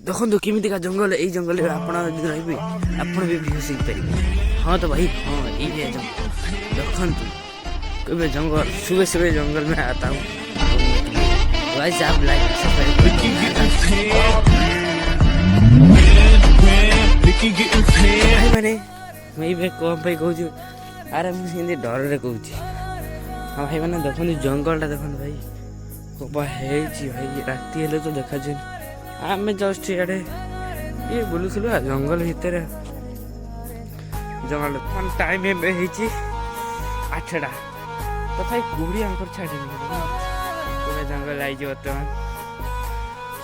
ଦେଖନ୍ତୁ କେମିତିକା ଜଙ୍ଗଲ। ଏଇ ଜଙ୍ଗଲରେ ଆପଣ ଯଦି ରହିବେ ଆପଣ ବି ବେହୋସ୍ ହେଇପାରିବେ। हाँ तो भाई हाँ ये जंगल देखंतु कभी जंगल सुबह सुबह जंगल में आता हूँ भाई आप लाइक सब्सक्राइब मैंने मैं कौन भाई कहूँ आरे मुझे डर कहूँ। हाँ भाई मैंने देखो जंगलटा देखो भाई कबा है भाई राति हेले तो देखा आम जस्ट इे ये बुलूल जंगल भितर जंगल मान टाइम है 8टा तथा कुड़ी आंकर छाड़ी पूरा जंगल आई बर्तमान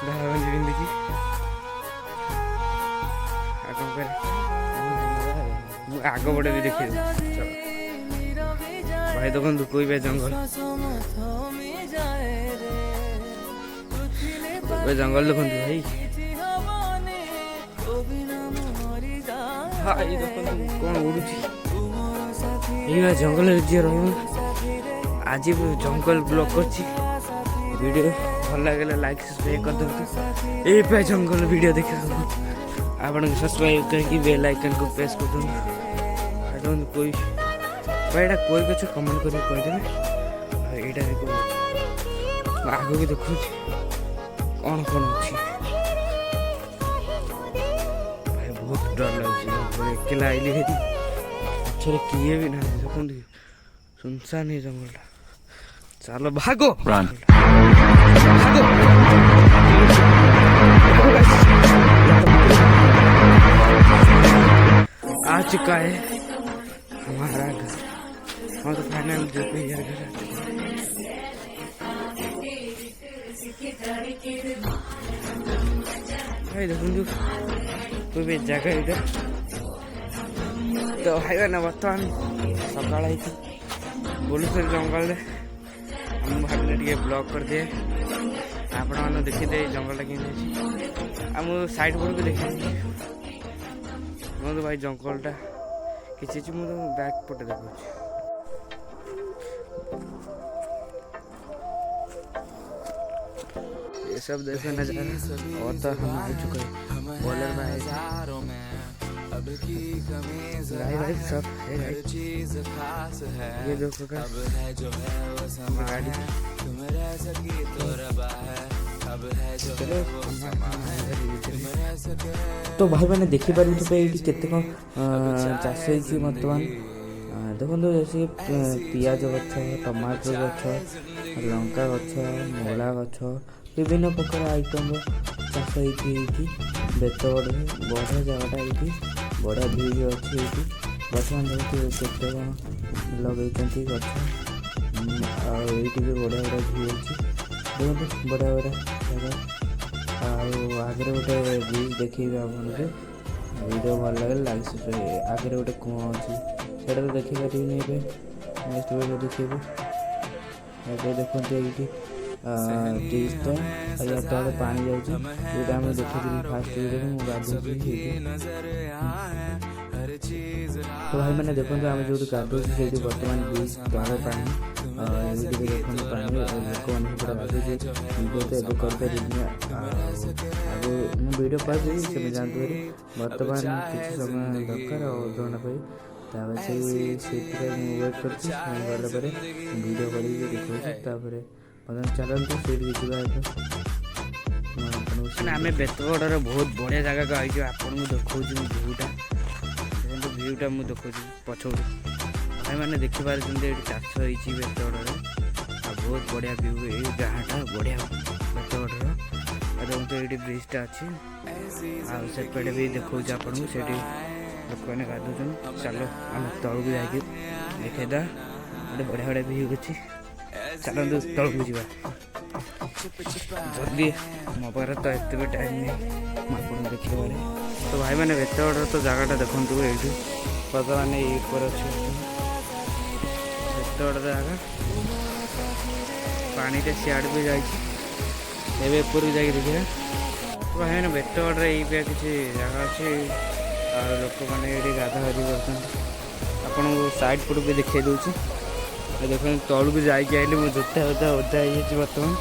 धाराबंदी पिंधिकी आग बड़े भी देखिए भाई देखो कोई जंगल जंगल देखो भाई भाई देखो कौन उड़ुची ये जंगल जी रही आज जंगल ब्लॉग कर वीडियो भल लगे लाइक सब्सक्राइब कर दो ये जंगल वीडियो देखा आपन सब्सक्राइब करके बेल आइकन को प्रेस कर दो कोई भाई कोई कुछ कमेंट करके कहीदेवे यहाँ आगे भी देखु कौन कौन अच्छी भाई बहुत डर लगे अकेला आइली है पछे किए भी ना देखो सुनसान है जंगलटा चलो भागो भागो आ चुका है हमारा घर। हाँ तो फाइनल जो यार घर भाई देखो कोई भी जगह इधर तो भाई ना बर्तमान सकाल बोलू जंगल हम भाविले टे ब्लॉग कर दिए आपण मैंने देखिए जंगलटा कि साइड पड़ भी देखिए भाई जंगलटा किसी मुझे बैक पटे देखा ये सब देखो नजारा और तो हम आ चुके हैं बॉलर में भाई सब है ये देखो गाड़ी तो भाई मैंने देखी पारे केते कौन चाष बर्तमान देखो जैसे पियाज गछ टमाटर गछ लंका गछ मूला गछ विभिन्न प्रकार आइटम चाष बेतगढ़ बढ़िया जगटा ये बढ़िया भ्यू भी अच्छी ये बर्तमान देखते केते लगे गछ आईटी भी बढ़िया बढ़िया भ्यू अच्छी देखो बढ़िया बढ़िया जगह आगे गोटे ब्रिज देखिए आपको वीडियो भल लगे लाइक सब्सक्राइब आगे गोटे कुआ अच्छी से देखिपारे नेक्स्ट वीडियो देखिए देखते ये ब्रिजटा या तले पानी जाऊँगी जोटा आम देखी फास्ट वीडियो मुझे गाधुची तो भाई मैंने देखो आम जो गाधुची से बर्तमान ब्रिज तले पानी देखो पानी लोक मैंने पूरा गाधुचे वीडियो तो एवं कर आगे मुझे वीडियो पाइबी से जानते बर्तमान किसी समय दरकार अधघंटा पर से वेट कर गला वीडियो कर देखा चलते आम बेतगढ़ बहुत बढ़िया जगह आई आपको देखा भ्यूटा देखो भ्यूटा मुझे देखा पछू भाई मैंने देखिपारे चाष होती बेतगढ़ बहुत बढ़िया भ्यू ये गाँटा बढ़िया बेतगढ़ देखो ये ब्रिजटा अच्छी आपेटे भी देखा आपको से लोक मैंने गाधुन चलो आम तौक जाकि देखेदा गोटे बढ़िया बढ़िया भ्यू अच्छी चलते तौक जा जल्दी मो पाखे तो एत भी टाइम नहीं आपको देखिए तो भाई मैंने बेतगढ़ तो जगह देखो ये बर्तमान ये अच्छे बेतगढ़ जगह पानीटा सियाड़ भी जाए देखिए तो भाई मैंने बेतगढ़ ये किसी जगह अच्छी लोक मैंने ये गाधा गाधि कर आपको साइड पट भी देखा दूसरी देख तौक जाइए आइली मो जोता ओदा ओदा बर्तमान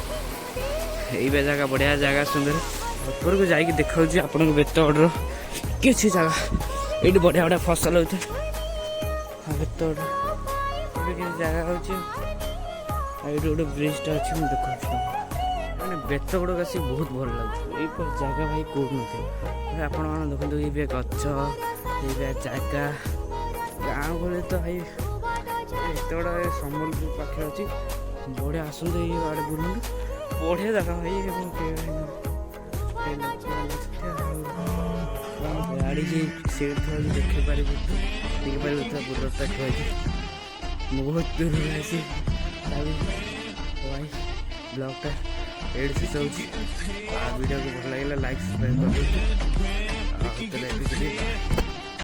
ये जगह बढ़िया जगह सुंदर ଉପରକୁ ଯାଇକି ଦେଖାଉଛି ଆପଣଙ୍କୁ ବେତଗଡ଼ର କିଛି ଜାଗା। ଏଇଠି ବଢ଼ିଆ ବଢ଼ିଆ ଫସଲ ହେଉଛି। ବେତଗଡ଼ ଏବେ କିଛି ଜାଗା ହେଉଛି। ଆଉ ଏଇଠି ଗୋଟେ ବ୍ରିଜ୍ଟା ଅଛି, ମୁଁ ଦେଖାଉଛି ମାନେ ବେତଗଡ଼କୁ ଆସି ବହୁତ ଭଲ ଲାଗୁଛି। ଏଇପରି ଜାଗା ଭାଇ କେଉଁଠି ନଥିବ। ଆପଣମାନେ ଦେଖନ୍ତୁ ଏବେ ଗଛ, ଏବେ ଜାଗା ଗାଁ ଭଳି ତ ଭାଇ ବେତଗଡ଼ ସମ୍ବଲପୁର ପାଖରେ ଅଛି। ବଢ଼ିଆ ଆସନ୍ତୁ ଏଇ ଆଡ଼େ ବୁଲନ୍ତୁ, ବଢ଼ିଆ ଜାଗା ଭାଇ। ଏବଂ ଗାଡ଼ି ଯେ ସେଇଠି ଥୁଆ ଦେଖିପାରିବୁ ତ ବୁଲରଟା ଥୁଆ ହେଇଛି। ବହୁତ ଦୂରରୁ ଆସି ଭାଇ ବ୍ଲଗ୍ଟା ଏଇଠି ଶେଷ ହେଉଛି। ଆଉ ଭିଡ଼ିଓକୁ ଭଲ ଲାଗିଲା ଲାଇକ୍ ସବସ୍କ୍ରାଇବ୍ କରିଦେଉଛି। ଆଉ ତାହେଲେ